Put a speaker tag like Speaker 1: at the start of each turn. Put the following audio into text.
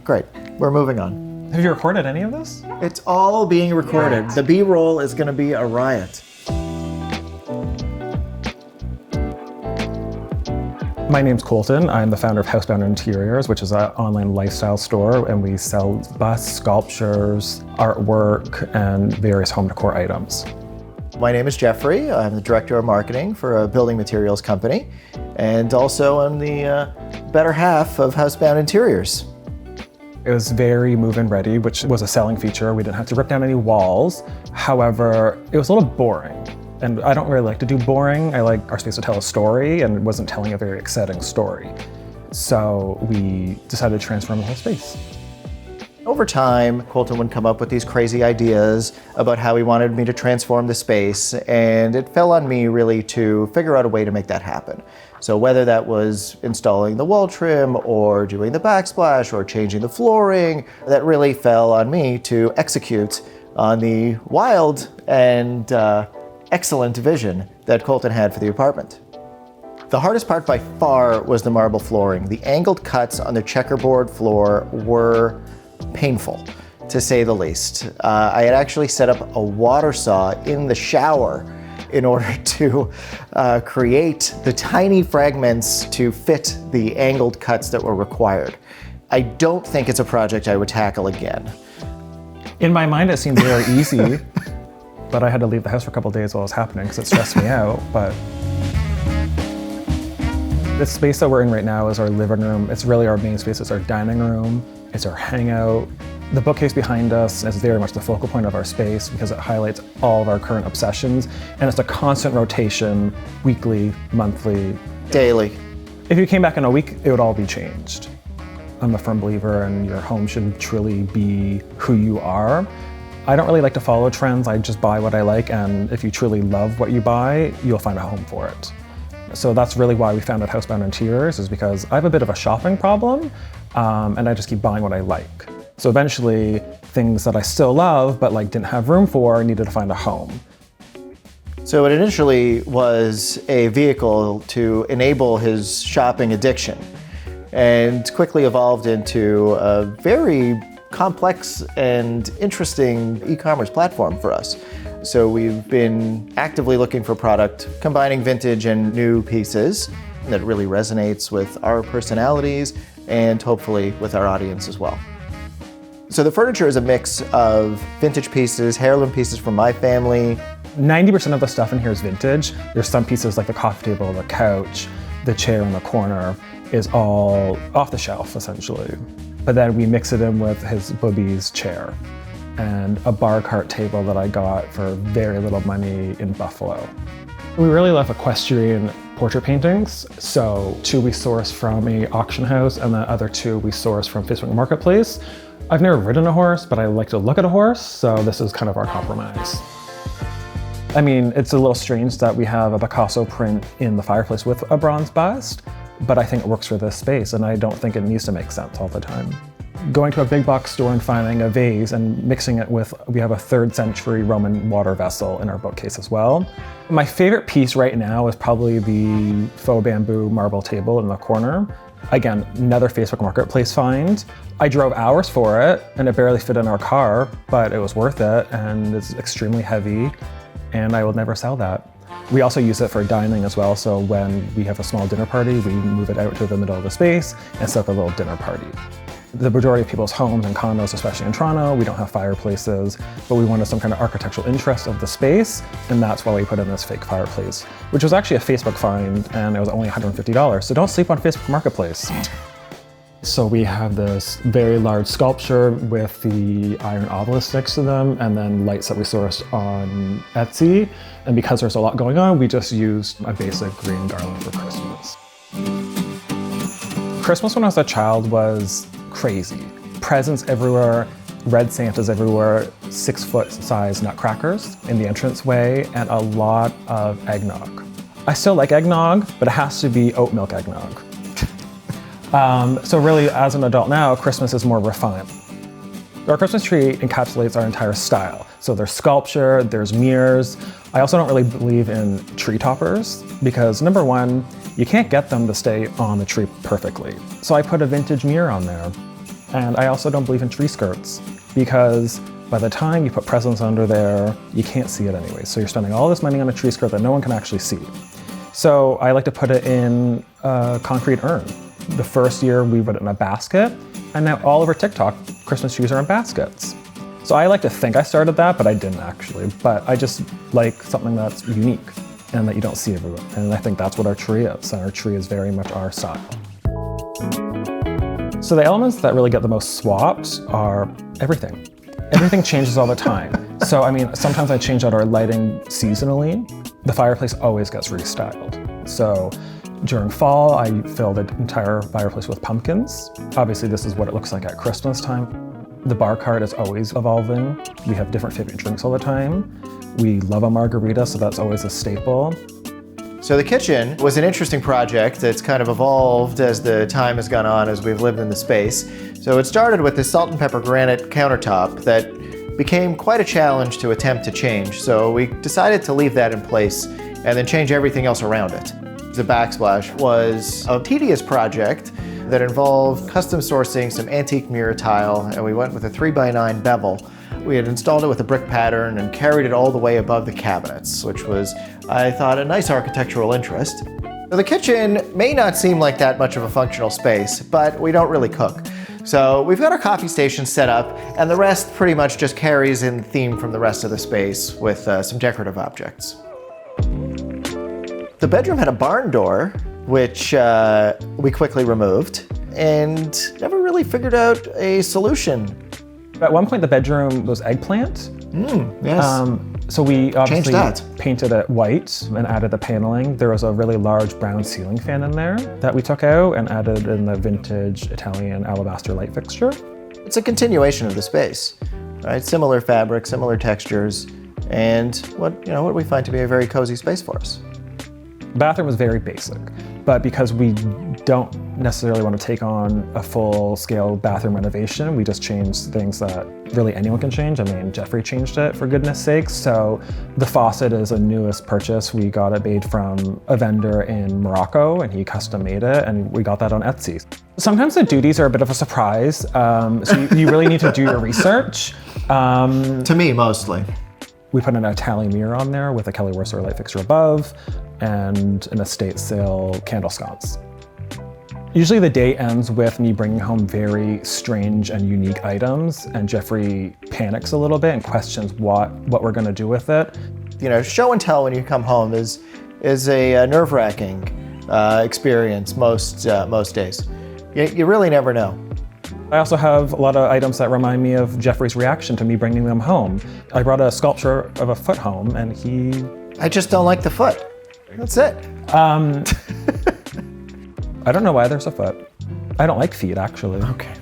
Speaker 1: Great. We're moving on.
Speaker 2: Have you recorded any of this?
Speaker 1: It's all being recorded. Yeah. The B-roll is going to be a riot.
Speaker 2: My name's Colton. I'm the founder of Housebound Interiors, which is an online lifestyle store, and we sell busts, sculptures, artwork, and various home decor items.
Speaker 1: My name is Geoffrey. I'm the director of marketing for a building materials company, and also I'm the better half of Housebound Interiors.
Speaker 2: It was very move-in ready, which was a selling feature. We didn't have to rip down any walls. However, it was a little boring. And I don't really like to do boring. I like our space to tell a story, and it wasn't telling a very exciting story. So we decided to transform the whole space.
Speaker 1: Over time, Colton would come up with these crazy ideas about how he wanted me to transform the space, and it fell on me really to figure out a way to make that happen. So whether that was installing the wall trim or doing the backsplash or changing the flooring, that really fell on me to execute on the wild and excellent vision that Colton had for the apartment. The hardest part by far was the marble flooring. The angled cuts on the checkerboard floor were painful, to say the least. I had actually set up a water saw in the shower in order to create the tiny fragments to fit the angled cuts that were required. I don't think it's a project I would tackle again.
Speaker 2: In my mind, it seemed very easy. But I had to leave the house for a couple of days while it was happening because it stressed me out. But the space that we're in right now is our living room. It's really our main space. It's our dining room. It's our hangout. The bookcase behind us is very much the focal point of our space because it highlights all of our current obsessions. And it's a constant rotation, weekly, monthly,
Speaker 1: daily.
Speaker 2: If you came back in a week, it would all be changed. I'm a firm believer in your home should truly be who you are. I don't really like to follow trends. I just buy what I like, and if you truly love what you buy, you'll find a home for it. So that's really why we founded Housebound Interiors, is because I have a bit of a shopping problem, and I just keep buying what I like. So eventually, things that I still love, but didn't have room for, needed to find a home.
Speaker 1: So it initially was a vehicle to enable his shopping addiction, and quickly evolved into a very complex and interesting e-commerce platform for us. So we've been actively looking for product, combining vintage and new pieces that really resonates with our personalities and hopefully with our audience as well. So the furniture is a mix of vintage pieces, heirloom pieces from my family.
Speaker 2: 90% of the stuff in here is vintage. There's some pieces like the coffee table, the couch, the chair in the corner is all off the shelf essentially. But then we mix it in with his boobies chair and a bar cart table that I got for very little money in Buffalo. We really love equestrian portrait paintings. So 2 we sourced from a auction house, and the other 2 we sourced from Facebook Marketplace. I've never ridden a horse, but I like to look at a horse, so this is kind of our compromise. I mean, it's a little strange that we have a Picasso print in the fireplace with a bronze bust, but I think it works for this space, and I don't think it needs to make sense all the time. Going to a big box store and finding a vase and mixing it with, we have a 3rd century Roman water vessel in our bookcase as well. My favorite piece right now is probably the faux bamboo marble table in the corner. Again, another Facebook Marketplace find. I drove hours for it, and it barely fit in our car, but it was worth it, and it's extremely heavy, and I will never sell that. We also use it for dining as well, so when we have a small dinner party, we move it out to the middle of the space and set up a little dinner party. The majority of people's homes and condos, especially in Toronto, we don't have fireplaces, but we wanted some kind of architectural interest of the space, and that's why we put in this fake fireplace, which was actually a Facebook find, and it was only $150, so don't sleep on Facebook Marketplace. So we have this very large sculpture with the iron obelisk next to them, and then lights that we sourced on Etsy. And because there's a lot going on, we just used a basic green garland for Christmas. Christmas when I was a child was crazy. Presents everywhere, red Santas everywhere, 6-foot size nutcrackers in the entranceway, and a lot of eggnog. I still like eggnog, but it has to be oat milk eggnog. So really, as an adult now, Christmas is more refined. Our Christmas tree encapsulates our entire style. So there's sculpture, there's mirrors. I also don't really believe in tree toppers because number one, you can't get them to stay on the tree perfectly. So I put a vintage mirror on there. And I also don't believe in tree skirts because by the time you put presents under there, you can't see it anyway. So you're spending all this money on a tree skirt that no one can actually see. So I like to put it in a concrete urn. The first year we put it in a basket, and now all over TikTok, Christmas trees are in baskets. So I like to think I started that, but I didn't actually. But I just like something that's unique and that you don't see everywhere. And I think that's what our tree is, and our tree is very much our style. So the elements that really get the most swapped are everything. Everything changes all the time. So I mean, sometimes I change out our lighting seasonally. The fireplace always gets restyled. So during fall, I fill the entire fireplace with pumpkins. Obviously, this is what it looks like at Christmas time. The bar cart is always evolving. We have different favorite drinks all the time. We love a margarita, so that's always a staple.
Speaker 1: So the kitchen was an interesting project that's kind of evolved as the time has gone on, as we've lived in the space. So it started with this salt and pepper granite countertop that became quite a challenge to attempt to change. So we decided to leave that in place and then change everything else around it. The backsplash was a tedious project that involved custom sourcing some antique mirror tile, and we went with a 3x9 bevel. We had installed it with a brick pattern and carried it all the way above the cabinets, which was, I thought, a nice architectural interest. So the kitchen may not seem like that much of a functional space, but we don't really cook. So we've got our coffee station set up, and the rest pretty much just carries in the theme from the rest of the space with some decorative objects. The bedroom had a barn door, which we quickly removed, and never really figured out a solution.
Speaker 2: At one point, the bedroom was eggplant.
Speaker 1: Yes.
Speaker 2: So we obviously
Speaker 1: that.
Speaker 2: painted it white and added the paneling. There was a really large brown ceiling fan in there that we took out and added in the vintage Italian alabaster light fixture.
Speaker 1: It's a continuation of the space, right? Similar fabric, similar textures, and what we find to be a very cozy space for us.
Speaker 2: The bathroom was very basic, but because we don't necessarily want to take on a full-scale bathroom renovation, we just changed things that really anyone can change. I mean, Geoffrey changed it, for goodness sakes. So the faucet is a newest purchase. We got it made from a vendor in Morocco, and he custom made it, and we got that on Etsy. Sometimes the duties are a bit of a surprise, so you really need to do your research.
Speaker 1: To me, mostly.
Speaker 2: We put an Italian mirror on there with a Kelly Wearstone light fixture above and an estate sale candle sconce. Usually the day ends with me bringing home very strange and unique items, and Geoffrey panics a little bit and questions what we're gonna do with it.
Speaker 1: Show and tell when you come home is a nerve-wracking experience most days. You really never know.
Speaker 2: I also have a lot of items that remind me of Geoffrey's reaction to me bringing them home. I brought a sculpture of a foot home, and
Speaker 1: I just don't like the foot. That's it.
Speaker 2: I don't know why there's a foot. I don't like feet, actually.
Speaker 1: Okay.